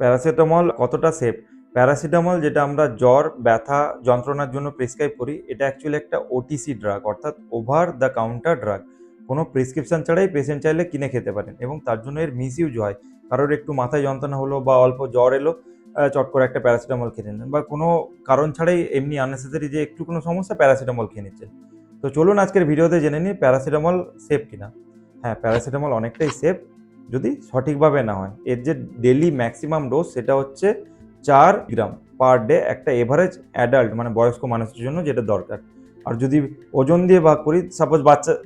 Paracetamol কতটা safe? Paracetamol যেটা আমরা জ্বর, ব্যথা, যন্ত্রণার জন্য প্রেসক্রাইব করি, এটা অ্যাকচুয়ালি একটা ওটিসি ড্রাগ, অর্থাৎ ওভার দ্য কাউন্টার ড্রাগ। কোনো প্রেসক্রিপশন ছাড়াই পেশেন্ট চাইলে কিনে খেতে পারেন এবং তার জন্য এর মিসইউজ হয়। কারোর একটু মাথায় যন্ত্রণা হলো বা অল্প জ্বর এলো, চট করে একটা প্যারাসিটামল খেয়ে নিলেন, বা কোনো কারণ ছাড়াই এমনি আননেসেসারি যে একটু কোনো সমস্যা, প্যারাসিটামল খেয়ে নিচ্ছেন। তো চলুন আজকের ভিডিওতে জেনে নিই প্যারাসিটামল সেফ কিনা। হ্যাঁ, প্যারাসিটামল অনেকটাই সেফ যদি সঠিকভাবে না হয়। এর যে ডেইলি ম্যাক্সিমাম ডোজ সেটা হচ্ছে 4 গ্রাম পার ডে, একটা এভারেজ অ্যাডাল্ট মানে বয়স্ক মানুষের জন্য যেটা দরকার। আর যদি ওজন দিয়ে ভাগ করি, সাপোজ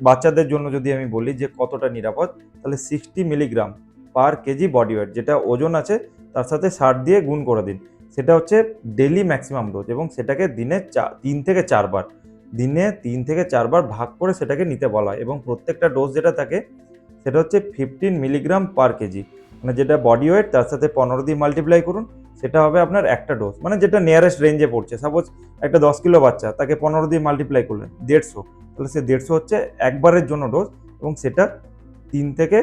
বাচ্চাদের জন্য যদি আমি বলি যে কতটা নিরাপদ, তাহলে 60 milligram per KG body weight, যেটা ওজন আছে তার সাথে 60 দিয়ে গুণ করে দিন। সেটা হচ্ছে ডেইলি ম্যাক্সিমাম ডোজ এবং সেটাকে দিনে 3 থেকে 4 বার, দিনে 3 থেকে 4 বার ভাগ করে সেটাকে নিতে বলা হয়। এবং প্রত্যেকটা ডোজ যেটা থাকে সেটা হচ্ছে 15 মিলিগ্রাম পার কেজি, মানে যেটা বডি ওয়েট তার সাথে 15 দিয়ে মাল্টিপ্লাই করুন, সেটা হবে আপনার একটা ডোজ, মানে যেটা নিয়ারেস্ট রেঞ্জে পড়ছে। সাপোজ একটা 10 কিলো বাচ্চা, তাকে 15 দিয়ে মাল্টিপ্লাই করলেন 150, তাহলে সে 150 হচ্ছে একবারের জন্য ডোজ, এবং সেটা 3 থেকে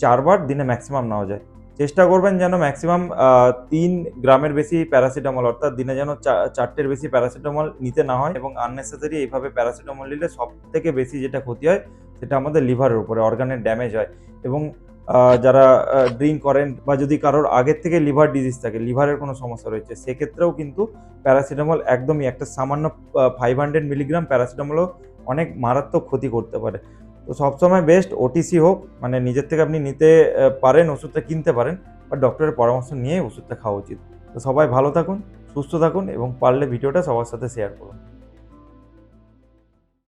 4 বার দিনে ম্যাক্সিমাম নেওয়া যায়। চেষ্টা করবেন যেন ম্যাক্সিমাম 3 গ্রামের বেশি প্যারাসিটামল, অর্থাৎ দিনে যেন 4টের বেশি প্যারাসিটামল নিতে না হয়। এবং আননেসেসারি এইভাবে প্যারাসিটামল নিলে সব থেকে বেশি যেটা ক্ষতি হয় সেটা আমাদের লিভারের উপরে, অর্গানের ড্যামেজ হয়। এবং যারা ড্রিঙ্ক করেন বা যদি কারোর আগের থেকে লিভার ডিজিজ থাকে, লিভারের কোনো সমস্যা রয়েছে, সেক্ষেত্রেও কিন্তু প্যারাসিটামল একদমই, একটা সামান্য 500 মিলিগ্রাম প্যারাসিটামলও অনেক মারাত্মক ক্ষতি করতে পারে। তো সবসময় বেস্ট ওটিসি হোক, মানে নিজের থেকে আপনি নিতে পারেন, ওষুধটা কিনতে পারেন, বা ডক্টরের পরামর্শ নিয়ে ওষুধটা খাওয়া উচিত। তো সবাই ভালো থাকুন, সুস্থ থাকুন এবং পারলে ভিডিওটা সবার সাথে শেয়ার করুন।